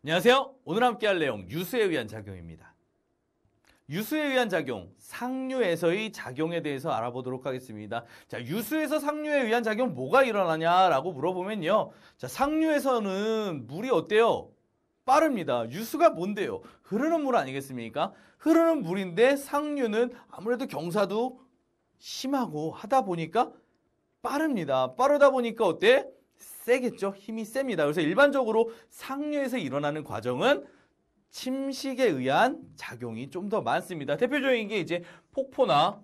안녕하세요. 오늘 함께할 내용 유수에 의한 작용입니다. 유수에 의한 작용, 상류에서의 작용에 대해서 알아보도록 하겠습니다. 자, 유수에서 상류에 의한 작용 뭐가 일어나냐라고 물어보면요. 자, 상류에서는 물이 어때요? 빠릅니다. 유수가 뭔데요? 흐르는 물 아니겠습니까? 흐르는 물인데 상류는 아무래도 경사도 심하고 하다 보니까 빠릅니다. 빠르다 보니까 어때? 세겠죠? 힘이 셉니다. 그래서 일반적으로 상류에서 일어나는 과정은 침식에 의한 작용이 좀 더 많습니다. 대표적인 게 이제 폭포나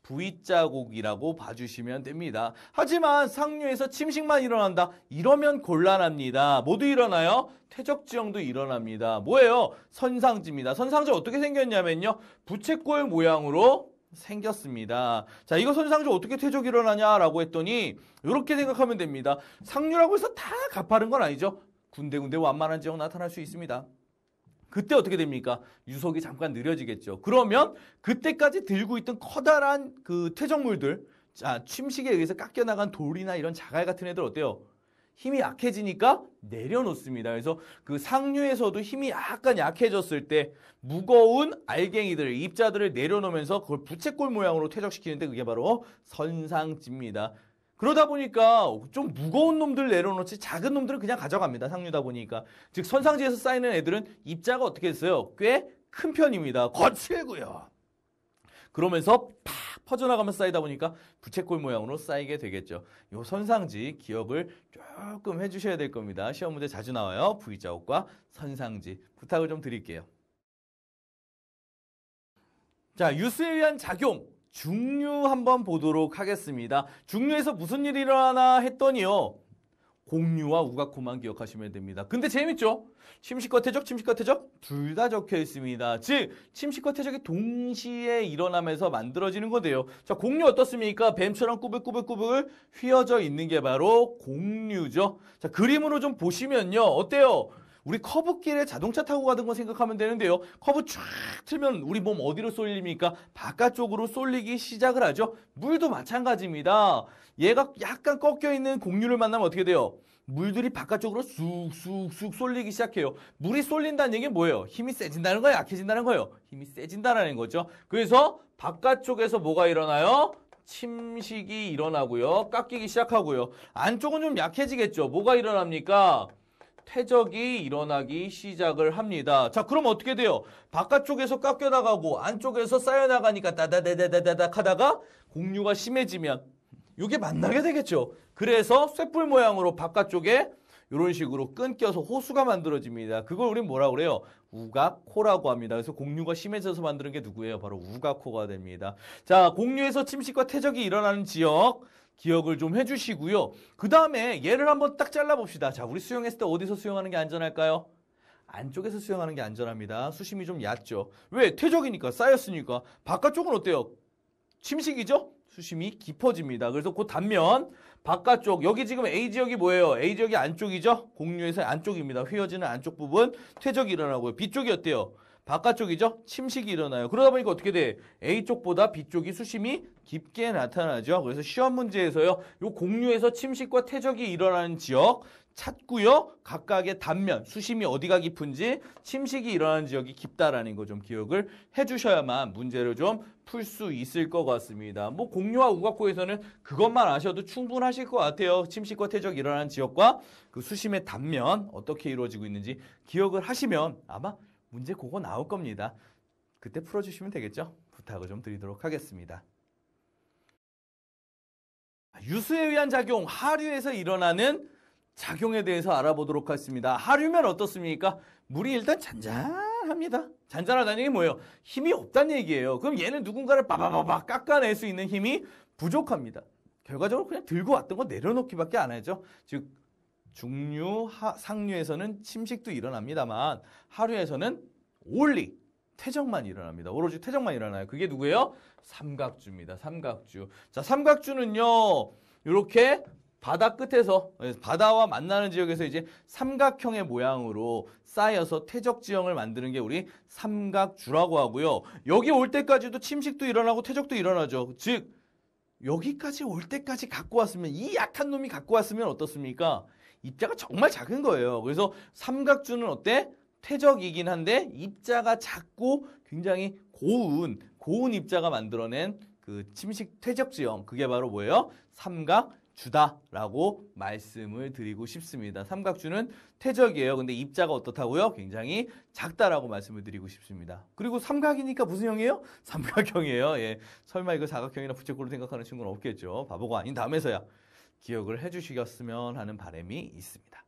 V자국이라고 봐주시면 됩니다. 하지만 상류에서 침식만 일어난다? 이러면 곤란합니다. 모두 일어나요? 퇴적지형도 일어납니다. 뭐예요? 선상지입니다. 선상지 어떻게 생겼냐면요. 부채꼴 모양으로 생겼습니다. 자, 이거 선상지 어떻게 퇴적이 일어나냐라고 했더니 이렇게 생각하면 됩니다. 상류라고 해서 다 가파른 건 아니죠. 군데군데 완만한 지역 나타날 수 있습니다. 그때 어떻게 됩니까? 유속이 잠깐 느려지겠죠. 그러면 그때까지 들고 있던 커다란 그 퇴적물들, 자, 침식에 의해서 깎여나간 돌이나 이런 자갈 같은 애들 어때요? 힘이 약해지니까 내려놓습니다. 그래서 그 상류에서도 힘이 약간 약해졌을 때 무거운 알갱이들, 입자들을 내려놓으면서 그걸 부채꼴 모양으로 퇴적시키는데 그게 바로 선상지입니다. 그러다 보니까 좀 무거운 놈들 내려놓지 작은 놈들은 그냥 가져갑니다. 상류다 보니까. 즉 선상지에서 쌓이는 애들은 입자가 어떻게 했어요? 꽤 큰 편입니다. 거칠고요. 그러면서 팍 퍼져나가면서 쌓이다 보니까 부채꼴 모양으로 쌓이게 되겠죠. 이 선상지 기억을 조금 해주셔야 될 겁니다. 시험 문제 자주 나와요. V자국과 선상지. 부탁을 좀 드릴게요. 자, 유수에 의한 작용. 중류 한번 보도록 하겠습니다. 중류에서 무슨 일이 일어나나 했더니요. 공류와 우각코만 기억하시면 됩니다. 근데 재밌죠? 침식과 퇴적, 침식과 퇴적 둘 다 적혀 있습니다. 즉 침식과 퇴적이 동시에 일어나면서 만들어지는 건데요. 자, 공류 어떻습니까? 뱀처럼 꾸불꾸불꾸불 휘어져 있는 게 바로 공류죠. 자, 그림으로 좀 보시면요. 어때요? 우리 커브길에 자동차 타고 가던 거 생각하면 되는데요. 커브 쫙 틀면 우리 몸 어디로 쏠립니까? 바깥쪽으로 쏠리기 시작을 하죠. 물도 마찬가지입니다. 얘가 약간 꺾여 있는 공류를 만나면 어떻게 돼요? 물들이 바깥쪽으로 쑥쑥쑥 쏠리기 시작해요. 물이 쏠린다는 얘기는 뭐예요? 힘이 세진다는 거예요? 약해진다는 거예요? 힘이 세진다는 거죠. 그래서 바깥쪽에서 뭐가 일어나요? 침식이 일어나고요. 깎이기 시작하고요. 안쪽은 좀 약해지겠죠. 뭐가 일어납니까? 퇴적이 일어나기 시작을 합니다. 자, 그럼 어떻게 돼요? 바깥쪽에서 깎여나가고 안쪽에서 쌓여나가니까 따다다다다닥 하다가 공류가 심해지면 이게 만나게 되겠죠. 그래서 쇳불 모양으로 바깥쪽에 이런 식으로 끊겨서 호수가 만들어집니다. 그걸 우린 뭐라고 그래요? 우각코라고 합니다. 그래서 공류가 심해져서 만드는 게 누구예요? 바로 우각코가 됩니다. 자, 공류에서 침식과 퇴적이 일어나는 지역 기억을 좀 해주시고요. 그 다음에 얘를 한번 딱 잘라봅시다. 자, 우리 수영했을 때 어디서 수영하는 게 안전할까요? 안쪽에서 수영하는 게 안전합니다. 수심이 좀 얕죠. 왜? 퇴적이니까, 쌓였으니까. 바깥쪽은 어때요? 침식이죠? 수심이 깊어집니다. 그래서 그 단면, 바깥쪽, 여기 지금 A지역이 뭐예요? A지역이 안쪽이죠? 공류에서 안쪽입니다. 휘어지는 안쪽 부분, 퇴적이 일어나고요. B쪽이 어때요? 바깥쪽이죠? 침식이 일어나요. 그러다 보니까 어떻게 돼? A쪽보다 B쪽이 수심이 깊게 나타나죠. 그래서 시험 문제에서요. 요 공류에서 침식과 퇴적이 일어나는 지역 찾고요. 각각의 단면, 수심이 어디가 깊은지 침식이 일어나는 지역이 깊다라는 거 좀 기억을 해주셔야만 문제를 좀 풀 수 있을 것 같습니다. 뭐 공류와 우각코에서는 그것만 아셔도 충분하실 것 같아요. 침식과 퇴적이 일어나는 지역과 그 수심의 단면 어떻게 이루어지고 있는지 기억을 하시면 아마 문제 그거 나올 겁니다. 그때 풀어주시면 되겠죠? 부탁을 좀 드리도록 하겠습니다. 유수에 의한 작용, 하류에서 일어나는 작용에 대해서 알아보도록 하겠습니다. 하류면 어떻습니까? 물이 일단 잔잔합니다. 잔잔하다는 얘기 뭐예요? 힘이 없다는 얘기예요. 그럼 얘는 누군가를 빠바바바 깎아낼 수 있는 힘이 부족합니다. 결과적으로 그냥 들고 왔던 거 내려놓기밖에 안 하죠. 즉 중류, 상류에서는 침식도 일어납니다만 하류에서는 올리, 퇴적만 일어납니다. 오로지 퇴적만 일어나요. 그게 누구예요? 삼각주입니다. 삼각주. 자, 삼각주는요. 이렇게 바다 끝에서 바다와 만나는 지역에서 이제 삼각형의 모양으로 쌓여서 퇴적 지형을 만드는 게 우리 삼각주라고 하고요. 여기 올 때까지도 침식도 일어나고 퇴적도 일어나죠. 즉 여기까지 올 때까지 갖고 왔으면 이 약한 놈이 갖고 왔으면 어떻습니까? 입자가 정말 작은 거예요. 그래서 삼각주는 어때? 퇴적이긴 한데 입자가 작고 굉장히 고운 입자가 만들어낸 그 침식 퇴적 지형, 그게 바로 뭐예요? 삼각주다라고 말씀을 드리고 싶습니다. 삼각주는 퇴적이에요. 근데 입자가 어떻다고요? 굉장히 작다라고 말씀을 드리고 싶습니다. 그리고 삼각이니까 무슨 형이에요? 삼각형이에요. 예. 설마 이거 사각형이나 부채꼴로 생각하는 친구는 없겠죠. 바보가 아닌 다음에서야 기억을 해주시겠으면 하는 바람이 있습니다.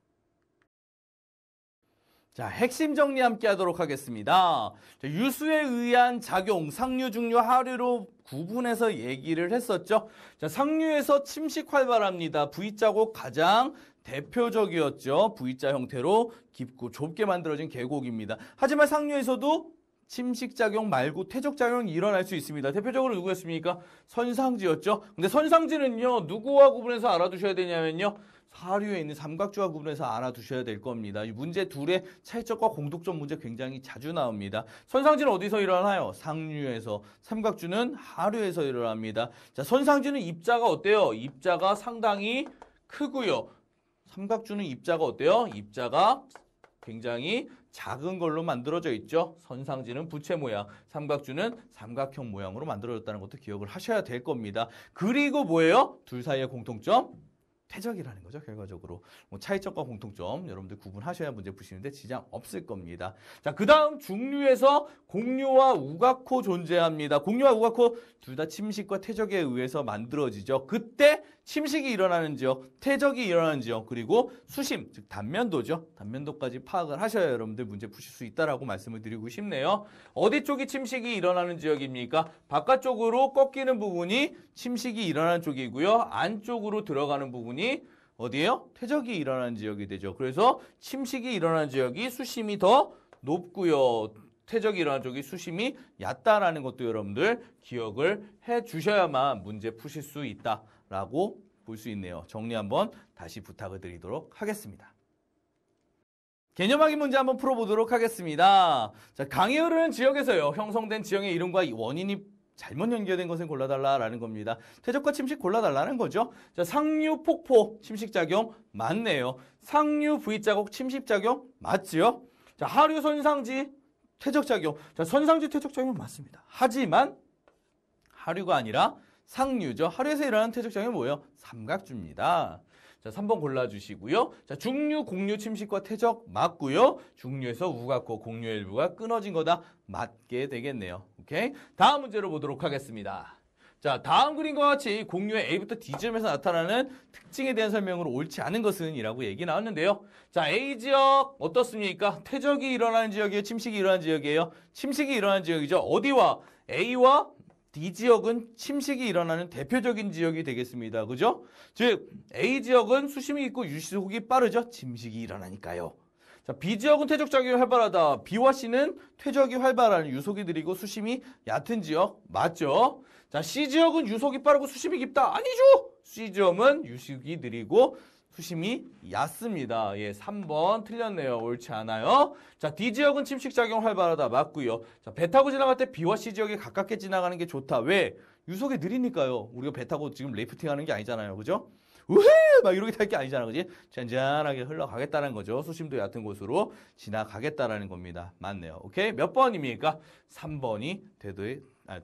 자, 핵심 정리 함께 하도록 하겠습니다. 자, 유수에 의한 작용, 상류, 중류, 하류로 구분해서 얘기를 했었죠. 자, 상류에서 침식 활발합니다. V자국 가장 대표적이었죠. V자 형태로 깊고 좁게 만들어진 계곡입니다. 하지만 상류에서도 침식작용 말고 퇴적작용이 일어날 수 있습니다. 대표적으로 누구였습니까? 선상지였죠. 근데 선상지는요, 누구와 구분해서 알아두셔야 되냐면요, 하류에 있는 삼각주와 구분해서 알아두셔야 될 겁니다. 이 문제 둘의 차이점과 공통점 문제 굉장히 자주 나옵니다. 선상지는 어디서 일어나요? 상류에서. 삼각주는 하류에서 일어납니다. 자, 선상지는 입자가 어때요? 입자가 상당히 크고요. 삼각주는 입자가 어때요? 입자가 굉장히 작은 걸로 만들어져 있죠. 선상지는 부채 모양, 삼각주는 삼각형 모양으로 만들어졌다는 것도 기억을 하셔야 될 겁니다. 그리고 뭐예요? 둘 사이의 공통점? 퇴적이라는 거죠. 결과적으로 차이점과 공통점 여러분들 구분하셔야 문제 푸시는데 지장 없을 겁니다. 자, 그 다음 중류에서 공류와 우각호 존재합니다. 공류와 우각호 둘 다 침식과 퇴적에 의해서 만들어지죠. 그때 침식이 일어나는 지역, 퇴적이 일어나는 지역, 그리고 수심, 즉 단면도죠. 단면도까지 파악을 하셔야 여러분들 문제 푸실 수 있다라고 말씀을 드리고 싶네요. 어디 쪽이 침식이 일어나는 지역입니까? 바깥쪽으로 꺾이는 부분이 침식이 일어나는 쪽이고요. 안쪽으로 들어가는 부분이 어디예요? 퇴적이 일어나는 지역이 되죠. 그래서 침식이 일어나는 지역이 수심이 더 높고요. 퇴적이 일어나는 쪽이 수심이 얕다라는 것도 여러분들 기억을 해 주셔야만 문제 푸실 수 있다라고 볼 수 있네요. 정리 한번 다시 부탁을 드리도록 하겠습니다. 개념 확인 문제 한번 풀어보도록 하겠습니다. 자, 강이 흐르는 지역에서요, 형성된 지형의 이름과 원인이 잘못 연결된 것을 골라달라라는 겁니다. 퇴적과 침식 골라달라는 거죠. 자, 상류 폭포 침식작용 맞네요. 상류 V자국 침식작용 맞지요? 자, 하류 선상지 퇴적작용. 자, 선상지 퇴적작용 맞습니다. 하지만 하류가 아니라 상류죠. 하류에서 일어나는 퇴적작용이 뭐예요? 삼각주입니다. 자, 3번 골라주시고요. 자, 중류, 공류, 침식과 퇴적 맞고요. 중류에서 우각호, 공류의 일부가 끊어진 거다 맞게 되겠네요. 오케이? 다음 문제로 보도록 하겠습니다. 자, 다음 그림과 같이 공류의 A부터 D점에서 나타나는 특징에 대한 설명으로 옳지 않은 것은 이라고 얘기 나왔는데요. 자, A 지역 어떻습니까? 퇴적이 일어나는 지역이에요? 침식이 일어나는 지역이에요? 침식이 일어나는 지역이죠. 어디와? A와 D 지역은 침식이 일어나는 대표적인 지역이 되겠습니다. 그죠? 즉, A 지역은 수심이 있고 유속이 빠르죠? 침식이 일어나니까요. 자, B 지역은 퇴적작용이 활발하다. B와 C는 퇴적이 활발한 유속이 느리고 수심이 얕은 지역. 맞죠? 자, C 지역은 유속이 빠르고 수심이 깊다. 아니죠? C 지역은 유속이 느리고 수심이 얕습니다. 예, 3번 틀렸네요. 옳지 않아요. 자, D 지역은 침식작용 활발하다. 맞고요. 자, 배 타고 지나갈 때 B와 C 지역에 가깝게 지나가는 게 좋다. 왜? 유속이 느리니까요. 우리가 배 타고 지금 래프팅 하는 게 아니잖아요. 그죠? 우헤! 막 이렇게 탈 게 아니잖아. 그지? 잔잔하게 흘러가겠다는 거죠. 수심도 얕은 곳으로 지나가겠다라는 겁니다. 맞네요. 오케이? 몇 번입니까? 3번이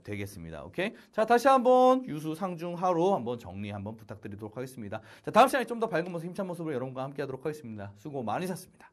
되겠습니다. 오케이? 자, 다시 한번 유수, 상중, 하로 한번 정리 한번 부탁드리도록 하겠습니다. 자, 다음 시간에 좀 더 밝은 모습, 힘찬 모습으로 여러분과 함께 하도록 하겠습니다. 수고 많으셨습니다.